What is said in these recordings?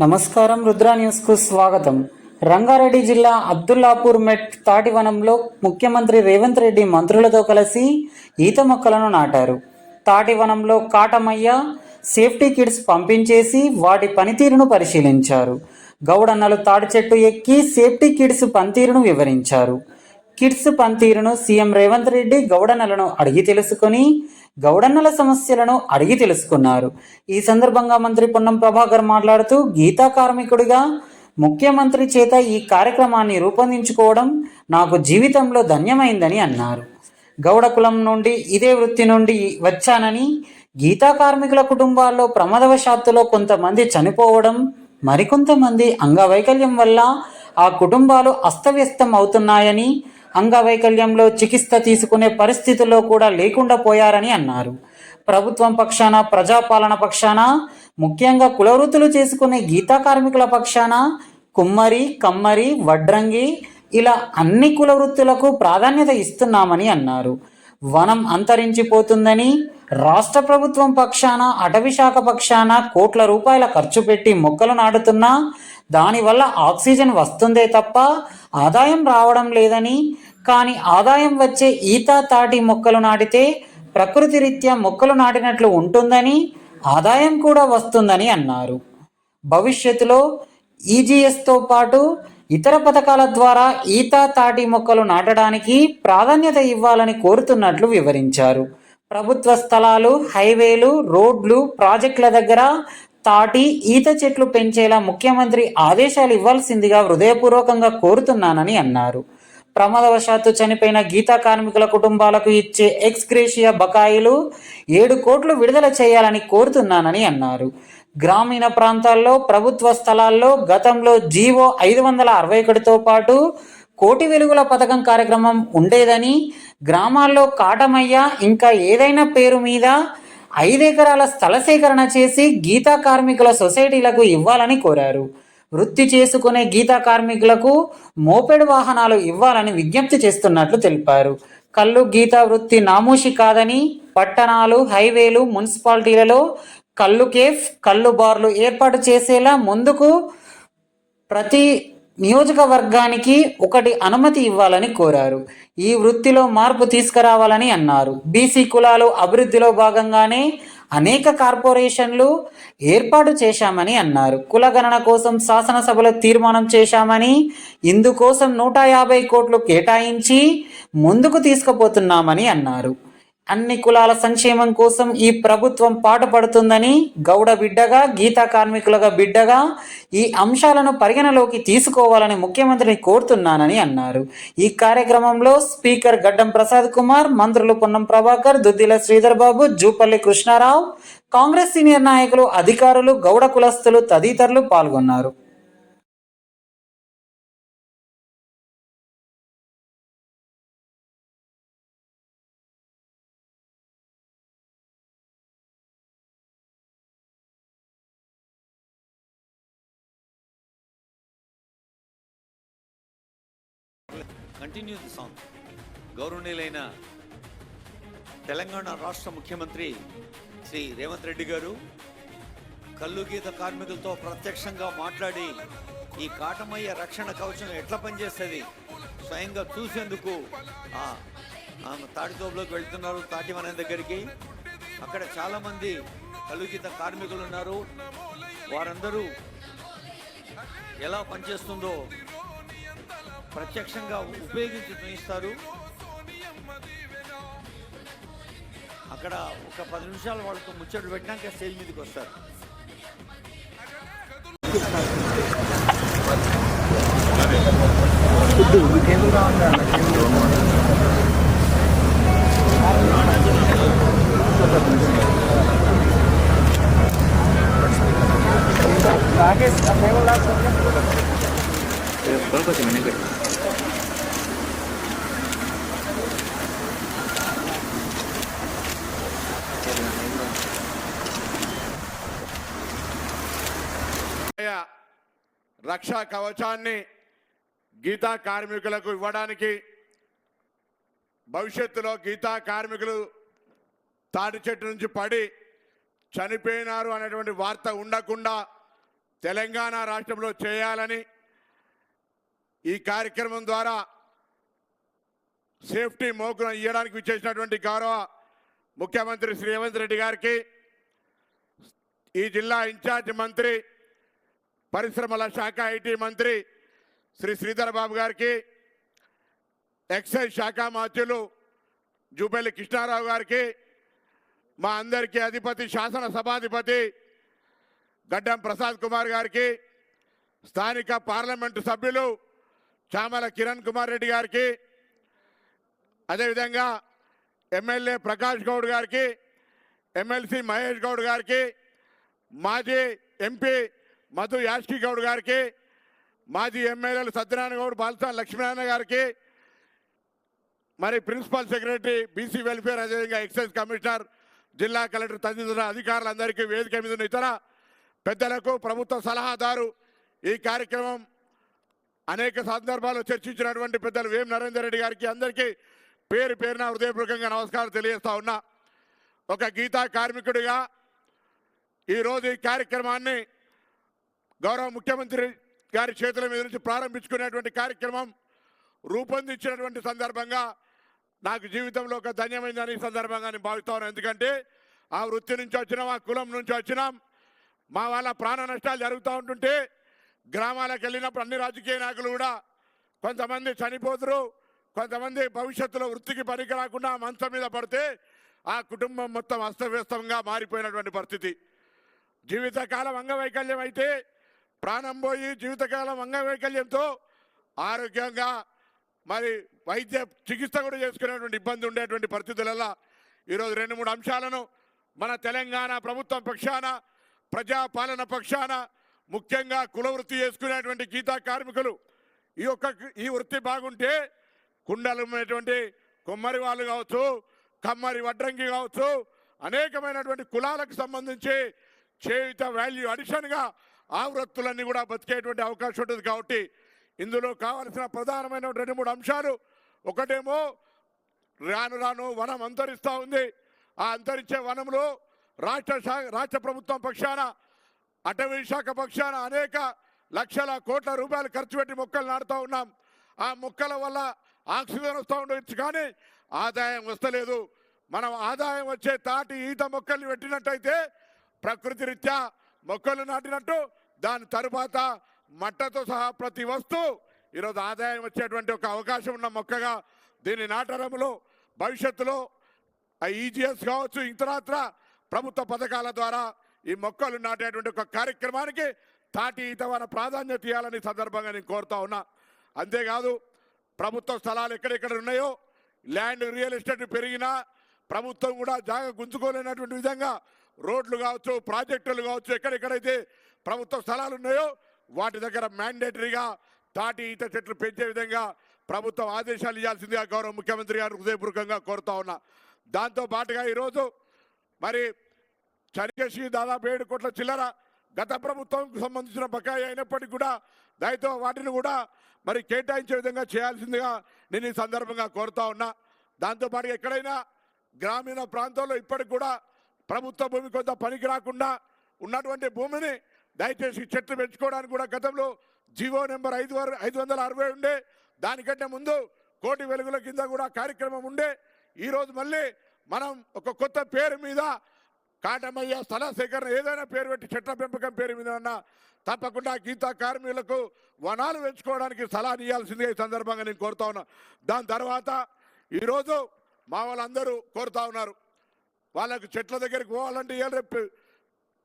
నమస్కారం. రుద్ర న్యూస్కు స్వాగతం. రంగారెడ్డి జిల్లా అబ్దుల్లాపూర్ మెట్ తాటివనంలో ముఖ్యమంత్రి రేవంత్ రెడ్డి మంత్రులతో కలిసి ఈత మొక్కలను నాటారు. తాటివనంలో కాటమయ్య సేఫ్టీ కిట్స్ పంపించేసి వాటి పనితీరును పరిశీలించారు. గౌడన్నలు తాటి చెట్టు ఎక్కి సేఫ్టీ కిట్స్ పనితీరును వివరించారు. కిడ్స్ పనితీరును సీఎం రేవంత్ రెడ్డి గౌడన్నలను అడిగి తెలుసుకొని గౌడన్నల సమస్యలను అడిగి తెలుసుకున్నారు. ఈ సందర్భంగా మంత్రి పొన్నం ప్రభాకర్ మాట్లాడుతూ గీతా కార్మికుడిగా ముఖ్యమంత్రి చేత ఈ కార్యక్రమాన్ని రూపొందించుకోవడం నాకు జీవితంలో ధన్యమైందని అన్నారు. గౌడ కులం నుండి ఇదే వృత్తి నుండి వచ్చానని, గీతా కార్మికుల కుటుంబాల్లో ప్రమాదవశాత్తులో కొంతమంది చనిపోవడం, మరికొంతమంది అంగవైకల్యం వల్ల ఆ కుటుంబాలు అస్తవ్యస్తం అవుతున్నాయని, అంగవైకల్యంలో చికిత్స తీసుకునే పరిస్థితుల్లో కూడా లేకుండా పోయారని అన్నారు. ప్రభుత్వం పక్షాన, ప్రజాపాలన పక్షాన, ముఖ్యంగా కులవృత్తులు చేసుకునే గీతా కార్మికుల పక్షాన కుమ్మరి, కమ్మరి, వడ్రంగి ఇలా అన్ని కుల వృత్తులకు ప్రాధాన్యత ఇస్తున్నామని అన్నారు. వనం అంతరించిపోతుందని రాష్ట్ర ప్రభుత్వం పక్షాన, అటవీ శాఖ పక్షాన కోట్ల రూపాయల ఖర్చు పెట్టి మొక్కలు నాటుతున్నా దానివల్ల ఆక్సిజన్ వస్తుందే తప్ప ఆదాయం రావడం లేదని, కానీ ఆదాయం వచ్చే ఈత తాటి మొక్కలు నాటితే ప్రకృతి రీత్యా మొక్కలు నాటినట్లు ఉంటుందని, ఆదాయం కూడా వస్తుందని అన్నారు. భవిష్యత్తులో ఈజీఎస్తో పాటు ఇతర పథకాల ద్వారా ఈత తాటి మొక్కలు నాటడానికి ప్రాధాన్యత ఇవ్వాలని కోరుతున్నట్లు వివరించారు. ప్రభుత్వ స్థలాలు, హైవేలు, రోడ్లు, ప్రాజెక్టుల దగ్గర తాటి, ఈత చెట్లు పెంచేలా ముఖ్యమంత్రి ఆదేశాలు ఇవ్వాల్సిందిగా హృదయపూర్వకంగా కోరుతున్నానని అన్నారు. ప్రమాదవశాత్తు చనిపోయిన గీతా కార్మికుల కుటుంబాలకు ఇచ్చే ఎక్స్గ్రేషియా బకాయిలు 7 కోట్లు విడుదల చేయాలని కోరుతున్నానని అన్నారు. గ్రామీణ ప్రాంతాల్లో ప్రభుత్వ స్థలాల్లో గతంలో జీవో 561తో పాటు కోటి వెలుగుల పథకం కార్యక్రమం ఉండేదని, గ్రామాల్లో కాటమయ్య ఇంకా ఏదైనా పేరు మీద 5 ఎకరాల స్థల సేకరణ చేసి గీతా కార్మికుల సొసైటీలకు ఇవ్వాలని కోరారు. వృత్తి చేసుకునే గీతా కార్మికులకు మోపెడ్ వాహనాలు ఇవ్వాలని విజ్ఞప్తి చేస్తున్నట్లు తెలిపారు. కళ్ళు గీతా వృత్తి నామూషి కాదని, పట్టణాలు, హైవేలు, మున్సిపాలిటీలలో కళ్ళు కేఫ్, కళ్ళు బార్లు ఏర్పాటు చేసేలా ముందుకు ప్రతి నియోజకవర్గానికి ఒకటి అనుమతి ఇవ్వాలని కోరారు. ఈ వృత్తిలో మార్పు తీసుకురావాలని అన్నారు. బీసీ కులాలు అభివృద్ధిలో భాగంగానే అనేక కార్పొరేషన్లు ఏర్పాటు చేశామని అన్నారు. కులగణన కోసం శాసనసభలో తీర్మానం చేశామని, ఇందుకోసం 150 కోట్లు కేటాయించి ముందుకు తీసుకుపోతున్నామని అన్నారు. అన్ని కులాల సంక్షేమం కోసం ఈ ప్రభుత్వం పాటుపడుతుందని, గౌడ బిడ్డగా, గీతా కార్మికులుగా బిడ్డగా ఈ అంశాలను పరిగణలోకి తీసుకోవాలని ముఖ్యమంత్రిని కోరుతున్నానని అన్నారు. ఈ కార్యక్రమంలో స్పీకర్ గడ్డం ప్రసాద్ కుమార్, మంత్రులు పొన్నం ప్రభాకర్, దుద్దిల శ్రీధర్ బాబు, జూపల్లి కృష్ణారావు, కాంగ్రెస్ సీనియర్ నాయకులు, అధికారులు, గౌడ కులస్తులు తదితరులు పాల్గొన్నారు. Continue the song. గౌరవనీయులైన తెలంగాణ రాష్ట్ర ముఖ్యమంత్రి శ్రీ రేవంత్ రెడ్డి గారు కల్లు గీత కార్మికులతో ప్రత్యక్షంగా మాట్లాడి ఈ కాటమయ్య రక్షణ కవచం ఎట్లా పనిచేస్తుంది స్వయంగా చూసేందుకు తాటితోపులోకి వెళ్తున్నారు. తాటివనం దగ్గరికి అక్కడ చాలామంది కల్లు గీత కార్మికులు ఉన్నారు. వారందరూ ఎలా పనిచేస్తుందో ప్రత్యక్షంగా ఉపయోగించి చూపిస్తారు. అక్కడ ఒక 10 నిమిషాలు వాళ్ళతో ముచ్చట్లు పెట్టినాక స్టేజ్ మీదకి వస్తారు. రక్షా కవచాన్ని గీతా కార్మికులకు ఇవ్వడానికి, భవిష్యత్తులో గీతా కార్మికులు తాటి చెట్టు నుంచి పడి చనిపోయినారు అనేటువంటి వార్త ఉండకుండా తెలంగాణ రాష్ట్రంలో చేయాలని ఈ కార్యక్రమం ద్వారా సేఫ్టీ మోకును ఇవ్వడానికి విచ్చేసినటువంటి గౌరవ ముఖ్యమంత్రి శ్రీ రేవంత్ రెడ్డి గారికి, ఈ జిల్లా ఇన్ఛార్జ్ మంత్రి పరిశ్రమల శాఖ ఐటీ మంత్రి శ్రీ శ్రీధర్ బాబు గారికి, ఎక్సైజ్ శాఖ మంత్రులు జూపల్లి కృష్ణారావు గారికి, మా అందరికీ అధిపతి శాసనసభాధిపతి గడ్డం ప్రసాద్ కుమార్ గారికి, స్థానిక పార్లమెంటు సభ్యులు చామల కిరణ్ కుమార్ రెడ్డి గారికి, అదేవిధంగా ఎమ్మెల్యే ప్రకాష్ గౌడ్ గారికి, ఎమ్మెల్సీ మహేష్ గౌడ్ గారికి, మాజీ ఎంపీ మధు యాష్కి గౌడ్ గారికి, మాజీ ఎమ్మెల్యేలు సత్యనారాయణ గౌడ్, బాలసాని లక్ష్మీనారాయణ గారికి, మరి ప్రిన్సిపల్ సెక్రటరీ బీసీ వెల్ఫేర్, అదేవిధంగా ఎక్సైజ్ కమిషనర్, జిల్లా కలెక్టర్ తదితర అధికారులందరికీ, వేదిక మీద ఉన్న ఇతర పెద్దలకు, ప్రభుత్వ సలహాదారు, ఈ కార్యక్రమం అనేక సందర్భాల్లో చర్చించినటువంటి పెద్దలు వేం నరేందర్ రెడ్డి గారికి అందరికీ పేరు పేరున హృదయపూర్వకంగా నమస్కారం తెలియజేస్తా ఉన్నా. ఒక గీతా కార్మికుడిగా ఈరోజు ఈ కార్యక్రమాన్ని గౌరవ ముఖ్యమంత్రి గారి చేతుల మీద నుంచి ప్రారంభించుకునేటువంటి కార్యక్రమం రూపొందించినటువంటి సందర్భంగా నాకు జీవితంలో ఒక ధన్యమైందని ఈ సందర్భంగా నేను భావిస్తా ఉన్నాను. ఎందుకంటే ఆ వృత్తి నుంచి వచ్చినాం, ఆ కులం నుంచి వచ్చినాం, మా వాళ్ళ ప్రాణ నష్టాలు జరుగుతూ ఉంటుంటే గ్రామాలకు వెళ్ళినప్పుడు అన్ని రాజకీయ నాయకులు కూడా కొంతమంది చనిపోతురు, కొంతమంది భవిష్యత్తులో వృత్తికి పనికి రాకుండా మంచం మీద పడితే ఆ కుటుంబం మొత్తం అస్తవ్యస్తంగా మారిపోయినటువంటి పరిస్థితి. జీవితకాలం అంగవైకల్యం అయితే ప్రాణం పోయి జీవితకాలం అంగవైకల్యంతో ఆరోగ్యంగా మరి వైద్య చికిత్స కూడా చేసుకునేటువంటి ఇబ్బంది ఉండేటువంటి పరిస్థితులలో ఈరోజు 2-3 అంశాలను మన తెలంగాణ ప్రభుత్వం పక్షాన, ప్రజాపాలన పక్షాన, ముఖ్యంగా కుల వృత్తి చేసుకునేటువంటి గీతా కార్మికులు ఈ వృత్తి బాగుంటే కుండలమైనటువంటి కొమ్మరి వాళ్ళు కావచ్చు, కమ్మరి వడ్రంగి కావచ్చు, అనేకమైనటువంటి కులాలకు సంబంధించి చేయుత వాల్యూ అడిషన్గా ఆ వృత్తులన్నీ కూడా బతికేటువంటి అవకాశం ఉంటుంది. కాబట్టి ఇందులో కావాల్సిన ప్రధానమైన 2-3 అంశాలు, ఒకటేమో రాను రాను వనం అంతరిస్తూ ఉంది. ఆ అంతరించే వనంలో రాష్ట్ర ప్రభుత్వం పక్షాన, అటవీ శాఖ పక్షాన అనేక లక్షల కోట్ల రూపాయలు ఖర్చు పెట్టి మొక్కలు నాటుతూ ఉన్నాం. ఆ మొక్కల వల్ల ఆక్సిజన్ వస్తూ ఉండవచ్చు, కానీ ఆదాయం వస్తలేదు. మనం ఆదాయం వచ్చే తాటి ఈత మొక్కల్ని పెట్టినట్టయితే ప్రకృతి రీత్యా మొక్కలు నాటినట్టు దాని తరువాత మట్టతో సహా ప్రతి వస్తువు ఈరోజు ఆదాయం వచ్చేటువంటి ఒక అవకాశం ఉన్న మొక్కగా దీన్ని నాటడంలో భవిష్యత్తులో ఈజీఎస్ కావచ్చు, ఇతరత్ర ప్రభుత్వ పథకాల ద్వారా ఈ మొక్కలు నాటేటువంటి ఒక కార్యక్రమానికి తాటి ఈతవన ప్రాధాన్యత ఇవ్వాలని సందర్భంగా నేను కోరుతా ఉన్నా. అంతేకాదు ప్రభుత్వ స్థలాలు ఎక్కడెక్కడ ఉన్నాయో ల్యాండ్ రియల్ ఎస్టేట్ పెరిగినా ప్రభుత్వం కూడా జాగ గుంజుకోలేనటువంటి విధంగా రోడ్లు కావచ్చు, ప్రాజెక్టులు కావచ్చు, ఎక్కడెక్కడైతే ప్రభుత్వ స్థలాలు ఉన్నాయో వాటి దగ్గర మ్యాండేటరీగా తాటి ఈత చెట్లు పెంచే విధంగా ప్రభుత్వం ఆదేశాలు ఇవ్వాల్సిందిగా గౌరవ ముఖ్యమంత్రి గారు హృదయపూర్వకంగా కోరుతా ఉన్నా. దాంతో పాటుగా ఈరోజు మరి చనికేసి దాదాపు 7 కోట్ల చిల్లర గత ప్రభుత్వంకు సంబంధించిన బకాయి అయినప్పటికీ కూడా దయతో వాటిని కూడా మరి కేటాయించే విధంగా చేయాల్సిందిగా నేను ఈ సందర్భంగా కోరుతా ఉన్నా. దాంతోపాటుగా ఎక్కడైనా గ్రామీణ ప్రాంతాల్లో ఇప్పటికి కూడా ప్రభుత్వ భూమి కొంత పనికి రాకుండా ఉన్నటువంటి భూమిని దయచేసి చెట్లు పెంచుకోవడానికి కూడా గతంలో జీవో నెంబర్ 560 ఉండే, దానికంటే ముందు కోటి వెలుగుల కింద కూడా కార్యక్రమం ఉండే. ఈరోజు మళ్ళీ మనం ఒక కొత్త పేరు మీద కాటమయ్య స్థల సేకరణ ఏదైనా పేరు పెట్టి చెట్ల పెంపకం పేరు మీద ఉన్నా తప్పకుండా గీతా కార్మికులకు వనాలు పెంచుకోవడానికి స్థలాన్ని ఇవ్వాల్సిందిగా ఈ సందర్భంగా నేను కోరుతా ఉన్నా. దాని తర్వాత ఈరోజు మా వాళ్ళందరూ కోరుతా ఉన్నారు, వాళ్ళకు చెట్ల దగ్గరికి పోవాలంటే రేపు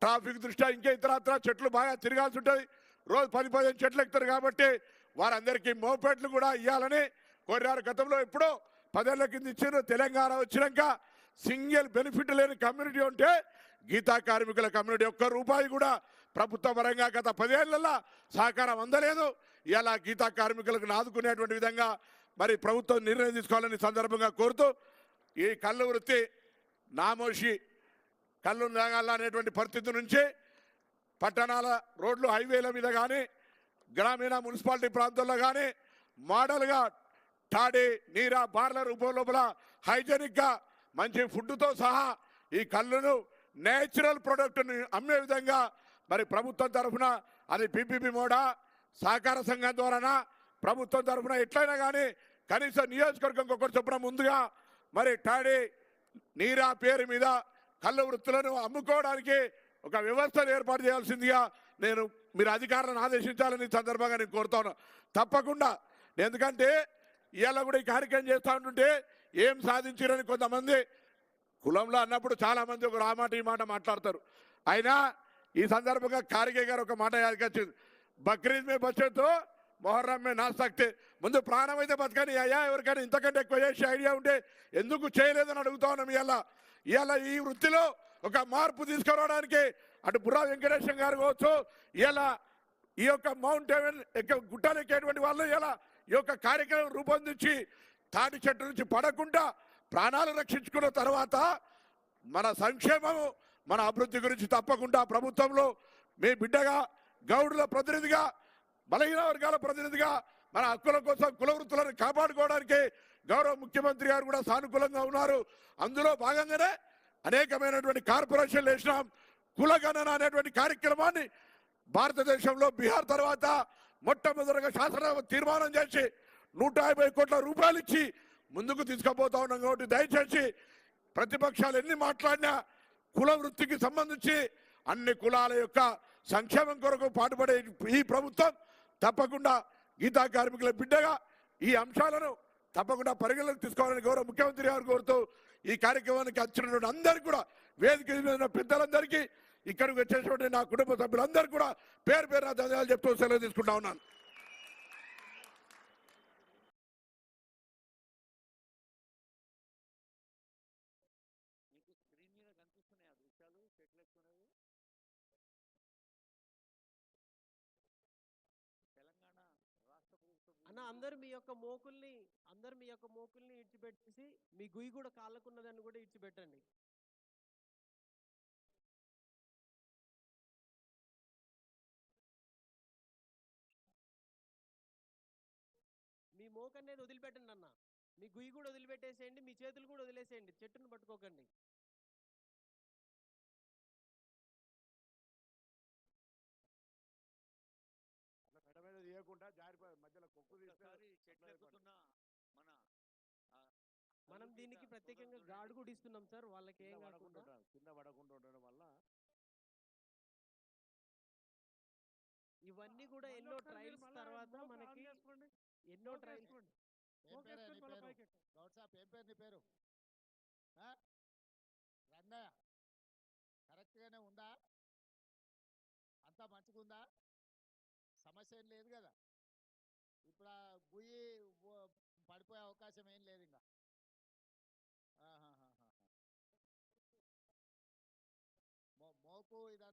ట్రాఫిక్ దృష్ట్యా ఇంకా ఇతరత్ర చెట్లు బాగా తిరగాల్సి ఉంటుంది. రోజు 10-15 చెట్లు ఎక్కుతారు కాబట్టి వారందరికీ మోపెట్లు కూడా ఇవ్వాలని కోరారు. గతంలో ఎప్పుడో 10 ఏళ్ల కింద ఇచ్చారు. తెలంగాణ వచ్చినాక సింగిల్ బెనిఫిట్ లేని కమ్యూనిటీ ఉంటే గీతా కార్మికుల కమ్యూనిటీ. ₹1 కూడా ప్రభుత్వ పరంగా గత 10 ఏళ్లలో సహకారం అందలేదు. ఇలా గీతా కార్మికులకు ఆదుకునేటువంటి విధంగా మరి ప్రభుత్వం నిర్ణయం తీసుకోవాలని సందర్భంగా కోరుతూ, ఈ కళ్ళు వృత్తి నామోషి కళ్ళు తాగాల అనేటువంటి పరిస్థితి నుంచి పట్టణాల రోడ్లు హైవేల మీద కానీ గ్రామీణ మున్సిపాలిటీ ప్రాంతాల్లో కానీ మోడల్గా తాడి నీరా బార్ల రూపం లోపల హైజెనిక్గా మంచి ఫుడ్తో సహా ఈ కళ్ళను నేచురల్ ప్రొడక్ట్ని అమ్మే విధంగా మరి ప్రభుత్వం తరఫున అది పిపిపి మోడా సహకార సంఘం ద్వారానా ప్రభుత్వం తరఫున ఎట్లయినా కానీ కనీసం నియోజకవర్గం ఒకటి చొప్పున ముందుగా మరి టాడీ నీరా పేరు మీద కళ్ళ వృత్తులను అమ్ముకోవడానికి ఒక వ్యవస్థను ఏర్పాటు చేయాల్సిందిగా నేను మీరు అధికారులను ఆదేశించాలని సందర్భంగా నేను కోరుతాను. తప్పకుండా, ఎందుకంటే ఇవాళ కూడా ఈ కార్యక్రమం చేస్తూ ఉంటుంటే ఏం సాధించారని కొంతమంది కులంలో అన్నప్పుడు చాలామంది ఒక ఆ మాట ఈ మాట మాట్లాడతారు. అయినా ఈ సందర్భంగా ఖార్గే గారు ఒక మాట యాదకొచ్చింది, బక్రీద్ మే బచ్చతో మొహర్రం మే నాస్తాక్తే. ముందు ప్రాణం అయితే బతకని అయ్యా, ఎవరికైనా ఇంతకంటే ఎక్కువ చేసే ఐడియా ఉంటే ఎందుకు చేయలేదని అడుగుతా ఉన్నాం. ఇవాళ ఈ వృత్తిలో ఒక మార్పు తీసుకురావడానికి అటు బుర్రా వెంకటేశ్వర గారు కావచ్చు, ఇలా ఈ యొక్క మౌంట్ ఎవెన్ గుట్టలు ఎక్కేటువంటి వాళ్ళు ఇలా ఈ యొక్క కార్యక్రమం రూపొందించి తాటి చెట్టు నుంచి పడకుండా ప్రాణాలు రక్షించుకున్న తర్వాత మన సంక్షేమము మన అభివృద్ధి గురించి తప్పకుండా ప్రభుత్వంలో మీ బిడ్డగా గౌడుల ప్రతినిధిగా బలహీన వర్గాల ప్రతినిధిగా మన హక్కుల కోసం కుల వృత్తులను కాపాడుకోవడానికి గౌరవ ముఖ్యమంత్రి గారు కూడా సానుకూలంగా ఉన్నారు. అందులో భాగంగానే అనేకమైనటువంటి కార్పొరేషన్లు వేసినాం. కులగణన అనేటువంటి కార్యక్రమాన్ని భారతదేశంలో బీహార్ తర్వాత మొట్టమొదటిగా శాసన తీర్మానం చేసి 150 కోట్ల రూపాయలు ఇచ్చి ముందుకు తీసుకుపోతా ఉన్నాం. కాబట్టి దయచేసి ప్రతిపక్షాలు ఎన్ని మాట్లాడినా కుల వృత్తికి సంబంధించి అన్ని కులాల యొక్క సంక్షేమం కొరకు పాటుపడే ఈ ప్రభుత్వం తప్పకుండా గీతా కార్మికుల బిడ్డగా ఈ అంశాలను తప్పకుండా పరిగణలోకి తీసుకోవాలని గౌరవ ముఖ్యమంత్రి గారు కోరుతూ ఈ కార్యక్రమానికి వచ్చినటువంటి అందరికీ కూడా వేదిక మీద ఉన్న పెద్దలందరికీ ఇక్కడికి వచ్చేటువంటి నా కుటుంబ సభ్యులందరూ కూడా పేరు పేరున ధన్యవాదాలు చెప్తూ సెలవు తీసుకుంటా ఉన్నాను. అన్న అందరు మీ యొక్క మోకుల్ని ఇడిచిపెట్టేసి మీ గుయ్యి కూడా కాళ్ళకున్నదాన్ని కూడా ఇడిచిపెట్టండి. మీ మోక అనేది వదిలిపెట్టండి అన్న, మీ గుయ్యి కూడా వదిలిపెట్టేసేయండి, మీ చేతులు కూడా వదిలేసేయండి, చెట్టును పట్టుకోకండి. మనం దీనికి ప్రత్యేకంగా గార్డు కూడా ఇస్తున్నాం సార్, వాళ్ళకి ఏం కాకుండా కింద పడకుండా ఉండడం వల్ల ఇవన్నీ కూడా ఎన్నో ట్రయల్స్ తర్వాత మనకి ఎన్నో ట్రయల్స్. ఏం పేరు నీ పేరు? గౌడ్ సాబ్ ఏం పేరు నీ పేరు? రంగయ్య, కరెక్ట్గానే ఉందా? అంతా మంచిగుందా? సమస్య ఏం లేదు కదా? ఇప్పుడు ఆ గుయ్యి పడిపోయే అవకాశం ఏం లేదు ఇంకా. మోకు ఇదంతా